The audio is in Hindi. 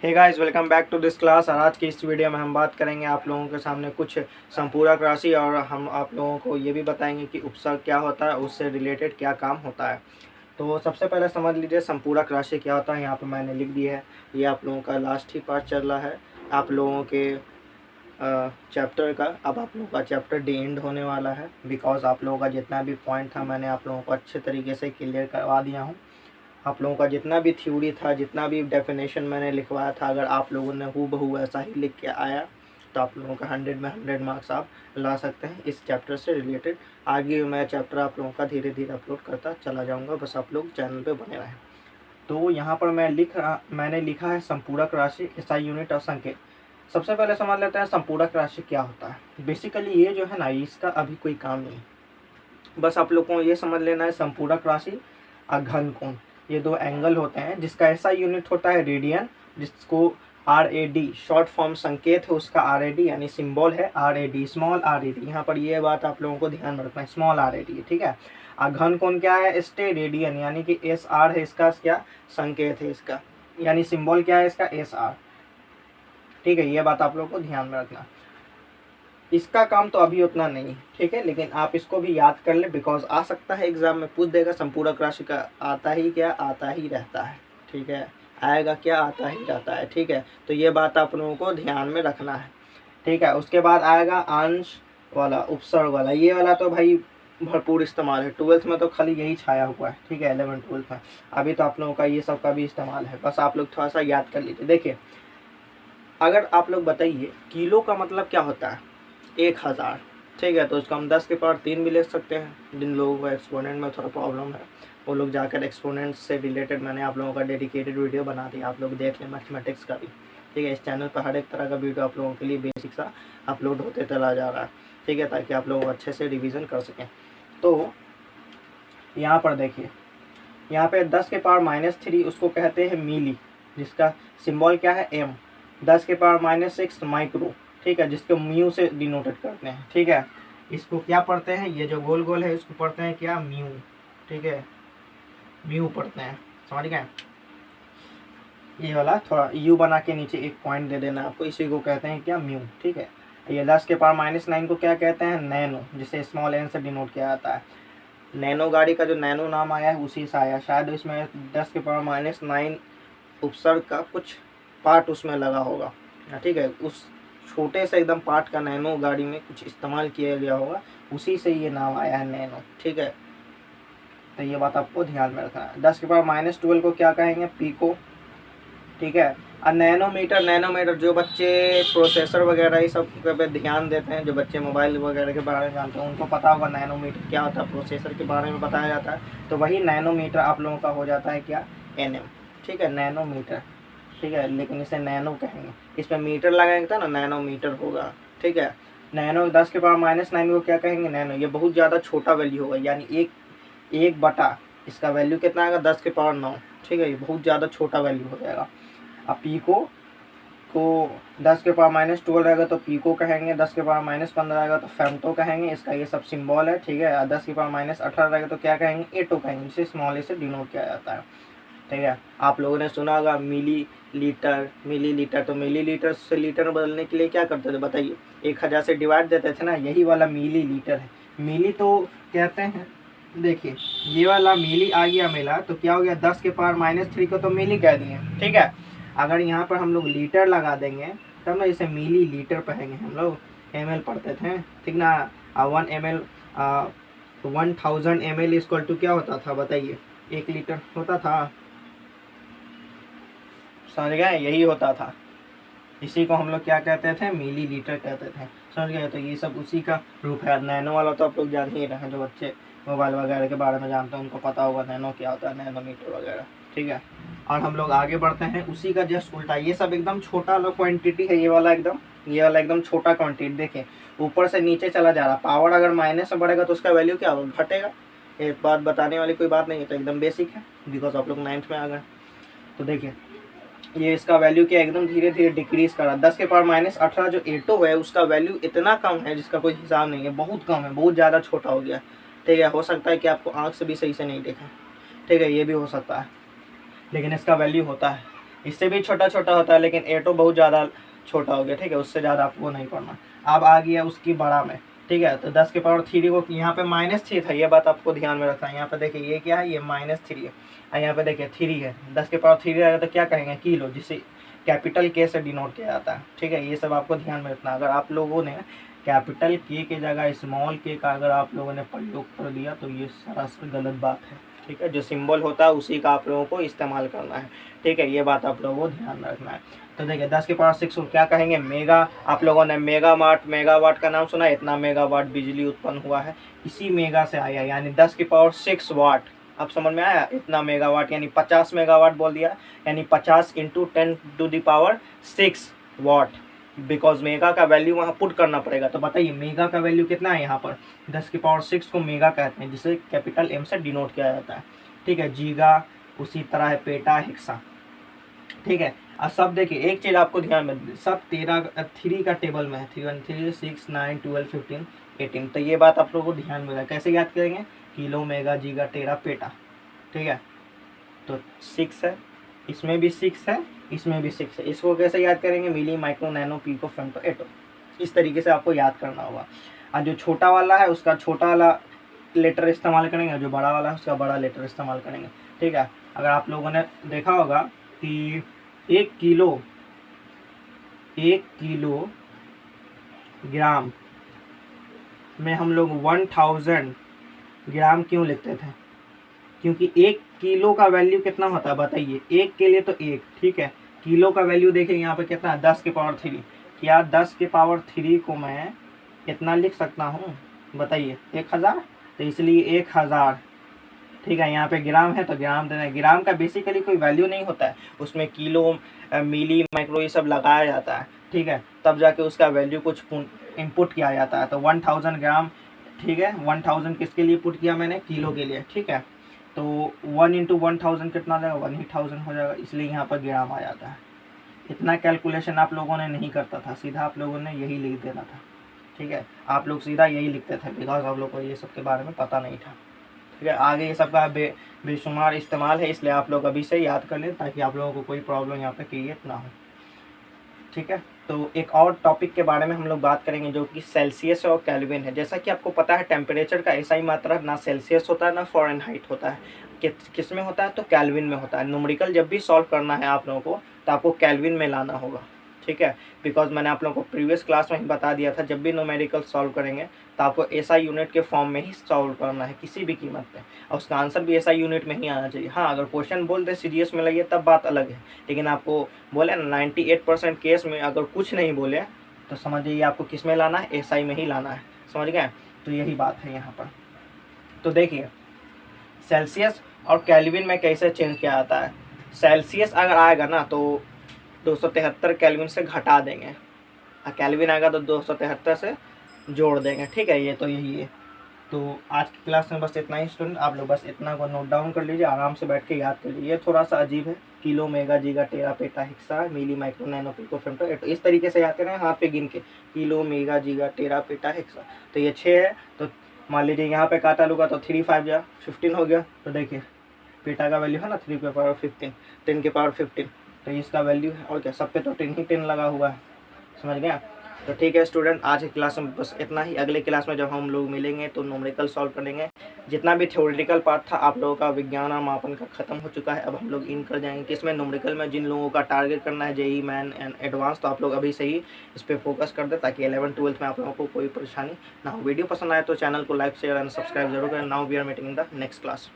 Hey guys, welcome back to this class. और आज की इस वीडियो में हम बात करेंगे आप लोगों के सामने कुछ संपूरक राशि, और हम आप लोगों को ये भी बताएंगे कि उपसर्ग क्या होता है, उससे रिलेटेड क्या काम होता है। तो सबसे पहले समझ लीजिए संपूरक राशि क्या होता है। यहाँ पे मैंने लिख दिया है, ये आप लोगों का लास्ट ही पार्ट चल रहा है आप लोगों के चैप्टर का। अब आप लोगों का चैप्टर डी एंड होने वाला है, बिकॉज आप लोगों का जितना भी पॉइंट था मैंने आप लोगों को अच्छे तरीके से क्लियर करवा दिया हूँ। आप लोगों का जितना भी थ्योरी था, जितना भी डेफिनेशन मैंने लिखवाया था, अगर आप लोगों ने हूबहू ऐसा ही लिख के आया तो आप लोगों का 100 में 100 मार्क्स आप ला सकते हैं इस चैप्टर से रिलेटेड। आगे मैं चैप्टर आप लोगों का धीरे धीरे अपलोड करता चला जाऊंगा, बस आप लोग चैनल पे बने रहें। तो यहाँ पर मैंने लिखा है संपूरक राशि, एसआई यूनिट और संकेत। सबसे पहले समझ लेते हैं संपूरक राशि क्या होता है। बेसिकली ये जो है ना, इसका अभी कोई काम नहीं, बस आप लोग को ये समझ लेना है संपूरक राशि और घनकोण, ये दो एंगल होते हैं जिसका ऐसा यूनिट होता है रेडियन, जिसको RAD शॉर्ट फॉर्म संकेत है उसका RAD, यानी सिंबल है RAD, स्मॉल RAD। यहाँ पर ये बात आप लोगों को ध्यान में रखना है, स्मॉल RAD, ठीक है। और घनकोण क्या है, स्टेरेडियन, यानी कि SR है इसका क्या संकेत है इसका, यानी सिंबल क्या है इसका SR, ठीक है। ये बात आप लोगों को ध्यान में रखना। इसका काम तो अभी उतना नहीं, ठीक है, लेकिन आप इसको भी याद कर ले, बिकॉज आ सकता है एग्जाम में पूछ देगा। संपूरक राशि का आता ही क्या, आता ही रहता है, ठीक है। आएगा क्या, आता ही रहता है, ठीक है। तो ये बात आप लोगों को ध्यान में रखना है, ठीक है। उसके बाद आएगा अंश वाला, उपसर्ग वाला। ये वाला तो भाई भरपूर इस्तेमाल है, 12th में तो खाली यही छाया हुआ है, ठीक है, 11 12th में। अभी तो आप लोगों का ये सब का भी इस्तेमाल है, बस आप लोग थोड़ा सा याद कर लीजिए। देखिए, अगर आप लोग बताइए किलो का मतलब क्या होता है, 1000, ठीक है, तो उसको हम 10 के पावर 3 भी लिख सकते हैं। जिन लोगों को एक्सपोनेंट में थोड़ा प्रॉब्लम है वो लोग जाकर एक्सपोनेंट से रिलेटेड मैंने आप लोगों का डेडिकेटेड वीडियो बना दिया, आप लोग देख लें मैथमेटिक्स का भी, ठीक है। इस चैनल पर हर एक तरह का वीडियो आप लोगों के लिए बेसिक सा अपलोड होते चला जा रहा है, ठीक है, ताकि आप लोग अच्छे से रिविज़न कर सकें। तो यहाँ पर देखिए, यहाँ पे 10 के पावर -3 उसको कहते हैं मिली, जिसका सिंबल क्या है M। 10 के पावर -6 माइक्रो, ठीक है, जिसको म्यू से डिनोटेड करते हैं, ठीक है। इसको क्या पढ़ते हैं, ये जो गोल गोल है इसको पढ़ते हैं क्या, म्यू, ठीक है, म्यू पढ़ते हैं, समझ गए। ये वाला थोड़ा यू बना के नीचे एक पॉइंट दे देना आपको, इसी को कहते हैं क्या, म्यू, ठीक है। ये 10 के पावर -9 को क्या कहते हैं, नैनो, जिसे स्मॉल n से डिनोट किया जाता है। नैनो गाड़ी का जो नैनो नाम आया है उसी से आया, शायद इसमें 10 के पावर -9 उपसर्ग का कुछ पार्ट उसमें लगा होगा, ठीक है। उस छोटे से एकदम पार्ट का नैनो गाड़ी में कुछ इस्तेमाल किया गया होगा, उसी से ये नाम आया है नैनो, ठीक है। तो ये बात आपको ध्यान में रखना है। 10 के पावर -12 को क्या कहेंगे, पीको, ठीक है। और नैनोमीटर जो बच्चे प्रोसेसर वगैरह ये सब पे ध्यान देते हैं, जो बच्चे मोबाइल वगैरह के बारे में जानते हैं, उनको पता होगा नैनोमीटर क्या होता है, प्रोसेसर के बारे में बताया जाता है। तो वही नैनोमीटर आप लोगों का हो जाता है क्या, NM, ठीक है, नैनोमीटर, ठीक है, लेकिन इसे नैनो कहेंगे। इस पर मीटर लगाएंगे तो ना नैनोमीटर होगा, ठीक है। नैनो 10 के पावर -9 को क्या कहेंगे, नैनो। ये बहुत ज़्यादा छोटा वैल्यू होगा, यानी एक बटा इसका वैल्यू कितना आएगा, 10 के पावर 9, ठीक है। ये बहुत ज़्यादा छोटा वैल्यू हो जाएगा। अब पीको को 10 के पावर -12 रहेगा तो पीको कहेंगे, 10 के पावर -15 रहेगा तो फेम्टो कहेंगे, इसका ये सब सिंबल है, ठीक है। 10 के पावर -18 रहेगा तो क्या कहेंगे, एटो कहेंगे, जिसे स्मॉल ए से डिनोट किया जाता है, ठीक है। आप लोगों ने सुना होगा मिली लीटर, तो मिली लीटर से लीटर में बदलने के लिए क्या करते थे बताइए, 1000 से डिवाइड देते थे ना, यही वाला मिली लीटर है। मिली तो कहते हैं, देखिए ये वाला मिली आ गया मिला, तो क्या हो गया, 10 के पावर -3 को तो मिली कह दिए, ठीक है। अगर यहाँ पर हम लोग लीटर लगा देंगे तब ना इसे मिली लीटर पढ़ेंगे, हम लोग ml पढ़ते थे, ठीक ना। 1 ml 1000 ml इक्वल टू क्या होता था बताइए, 1 लीटर होता था, समझ गए, यही होता था। इसी को हम लोग क्या कहते थे, मिली लीटर कहते थे, समझ गए। तो ये सब उसी का रूप है। नैनो वाला तो आप लोग जान ही रहे हैं, जो बच्चे मोबाइल वगैरह के बारे में जानते हैं उनको पता होगा नैनो क्या होता है, नैनोमीटर वगैरह, ठीक है। और हम लोग आगे बढ़ते हैं, उसी का जस्ट उल्टा, ये सब एकदम छोटा क्वांटिटी है, ये वाला एकदम छोटा क्वांटिटी। देखिए ऊपर से नीचे चला जा रहा, पावर अगर माइनस से बढ़ेगा तो उसका वैल्यू क्या होगा, घटेगा। एक बात बताने वाली कोई बात नहीं है, तो एकदम बेसिक है, बिकॉज आप लोग 9th में आ गए। तो देखिए ये इसका वैल्यू क्या एकदम धीरे धीरे डिक्रीज कर रहा है। 10 के पावर -18 जो एटो है उसका वैल्यू इतना कम है जिसका कोई हिसाब नहीं है, बहुत कम है, बहुत ज़्यादा छोटा हो गया, ठीक है। हो सकता है कि आपको आँख से भी सही से नहीं देखा, ठीक है, ये भी हो सकता है, लेकिन इसका वैल्यू होता है इससे भी छोटा छोटा होता है, लेकिन 8 बहुत ज़्यादा छोटा हो गया, ठीक है, उससे ज़्यादा आपको नहीं पढ़ना। अब आ गया उसकी बड़ा में, ठीक है, तो 10 के पावर 3 को यहाँ पे -3 था, ये बात आपको ध्यान में रखना है। यहाँ पे देखिए ये क्या है, ये -3 है, और यहाँ पे देखिए 3 है। 10 के पावर 3 आएगा तो क्या कहेंगे, किलो, जिसे कैपिटल के से डिनोट किया जाता है, ठीक है, ये सब आपको ध्यान में रखना। अगर आप लोगों ने कैपिटल के की जगह स्मॉल के का अगर आप लोगों ने प्रयोग कर दिया तो ये सरासर गलत बात है, ठीक है। जो सिंबल होता है उसी का आप लोगों को इस्तेमाल करना है, ठीक है, ये बात आप लोगों को ध्यान में रखना है। तो देखिए 10 के पावर 6 को क्या कहेंगे, मेगा। आप लोगों ने मेगावाट का नाम सुना है, इतना मेगावाट बिजली उत्पन्न हुआ है, इसी मेगा से आया, यानी 10 की पावर 6 वाट। अब समझ में आया, इतना मेगावाट यानी 50 मेगावाट बोल दिया, यानी 50 इंटू 10⁻6 वाट, बिकॉज मेगा का वैल्यू वहाँ पुट करना पड़ेगा। तो बताइए मेगा का वैल्यू कितना है, यहाँ पर 10 की पावर 6 को मेगा कहते हैं, जिसे कैपिटल एम से डिनोट किया जाता है, ठीक है। जीगा उसी तरह है पेटा, हेक्सा, ठीक है। अब सब देखिए एक चीज़ आपको ध्यान में, सब 3 का टेबल में है, 3 1 3 6 9 12 15 18, तो ये बात आप लोगों को ध्यान में रखना। कैसे याद करेंगे, किलो, मेगा, जीगा, टेरा, पेटा, ठीक है। तो 6 है, इसमें भी 6 है, इसमें भी 6 है, इसको कैसे याद करेंगे, मिली, माइक्रो, नैनो, पिको, फेम्टो, एटो, इस तरीके से आपको याद करना होगा। और जो छोटा वाला है उसका छोटा वाला लेटर इस्तेमाल करेंगे, जो बड़ा वाला है उसका बड़ा लेटर इस्तेमाल करेंगे, ठीक है। अगर आप लोगों ने देखा होगा कि 1 किलो ग्राम में हम लोग 1000 ग्राम क्यों लिखते थे, क्योंकि 1 किलो का वैल्यू कितना होता है बताइए, 1 के लिए तो 1, ठीक है। किलो का वैल्यू देखिए यहाँ पे कितना है, 10 के पावर 3। क्या 10 के पावर 3 को मैं कितना लिख सकता हूँ बताइए, 1000, तो इसलिए 1000, ठीक है। यहाँ पे ग्राम है तो ग्राम देना है। ग्राम का बेसिकली कोई वैल्यू नहीं होता है, उसमें किलो, मिली, माइक्रो ये सब लगाया जाता है, ठीक है, तब जाके उसका वैल्यू कुछ इनपुट किया जाता है। तो 1000 ग्राम, ठीक है, 1000 किसके लिए पुट किया मैंने, किलो के लिए, ठीक है। तो 1 इंटू 1000 कितना जाएगा, 1000 हो जाएगा, इसलिए यहाँ पर ग्राम आ जाता है। इतना कैलकुलेशन आप लोगों ने नहीं करता था, सीधा आप लोगों ने यही लिख देना था, ठीक है। आप लोग सीधा यही लिखते थे, बिकॉज आप लोग को ये सब के बारे में पता नहीं था, ठीक है। आगे ये सब का बेशुमार इस्तेमाल है, इसलिए आप लोग अभी से याद कर लें ताकि आप लोगों को कोई प्रॉब्लम यहाँ पे क्रिएट ना हो, ठीक है। तो एक और टॉपिक के बारे में हम लोग बात करेंगे जो कि सेल्सियस और केल्विन है। जैसा कि आपको पता है टेम्परेचर का ऐसा ही मात्रा ना सेल्सियस होता है ना फ़ारेनहाइट होता है, किस में होता है, तो केल्विन में होता है। न्यूमेरिकल जब भी सॉल्व करना है आप लोगों को तो आपको केल्विन में लाना होगा, ठीक है, बिकॉज मैंने आप लोगों को प्रीवियस क्लास में ही बता दिया था, जब भी न्यूमेरिकल सॉल्व करेंगे तो आपको एसआई यूनिट के फॉर्म में ही सॉल्व करना है किसी भी कीमत पे, और उसका आंसर भी एसआई यूनिट में ही आना चाहिए। हाँ, अगर क्वेश्चन बोल दे सीरियस में लगे तब बात अलग है, लेकिन आपको बोले ना 98% केस में अगर कुछ नहीं बोले तो समझिए आपको किस में लाना है, एसआई में ही लाना है, समझ गए। तो यही बात है यहाँ पर। तो देखिए सेल्सियस और केल्विन में कैसे चेंज किया जाता है। सेल्सियस अगर आएगा ना तो 273 केल्विन से घटा देंगे, और केल्विन आएगा तो 273 से जोड़ देंगे, ठीक है। ये तो यही है। तो आज की क्लास में बस इतना ही स्टूडेंट, आप लोग बस इतना को नोट डाउन कर लीजिए, आराम से बैठ के याद कर लीजिए। ये थोड़ा सा अजीब है, किलो, मेगा, जीगा, टेरा, पेटा, हेक्सा, मिली, माइक्रो, नैनो, पिको, फेम्टो, एटो, इस तरीके से याद करें हाथ पे गिन के, किलो, मेगा, जीगा, टेरा, पेटा, हेक्सा। तो ये 6 है, तो मान लीजिए यहाँ पे काटा लूँगा तो 3 5 जा 15 हो गया। तो देखिए पेटा का वैल्यू है ना 3 के पावर 15, 10 के पावर 15, तो इसका वैल्यू है, और क्या सब पे तो 10 ही 10 लगा हुआ है, समझ गया। तो ठीक है स्टूडेंट, आज की क्लास में बस इतना ही। अगले क्लास में जब हम लोग मिलेंगे तो न्यूमेरिकल सॉल्व करेंगे। जितना भी थ्योरेटिकल पार्ट था आप लोगों का विज्ञान और मापन का खत्म हो चुका है, अब हम लोग इन कर जाएंगे कि इसमें न्यूमेरिकल में जिन लोगों का टारगेट करना है जेई मैन एंड एडवांस, तो आप लोग अभी से ही इस पर फोकस कर दे ताकि 11th 12th में आप लोगों को कोई परेशानी ना हो। वीडियो पसंद आए तो चैनल को लाइक शेयर एंड सब्सक्राइब जरूर करें। Now we are meeting in the next class.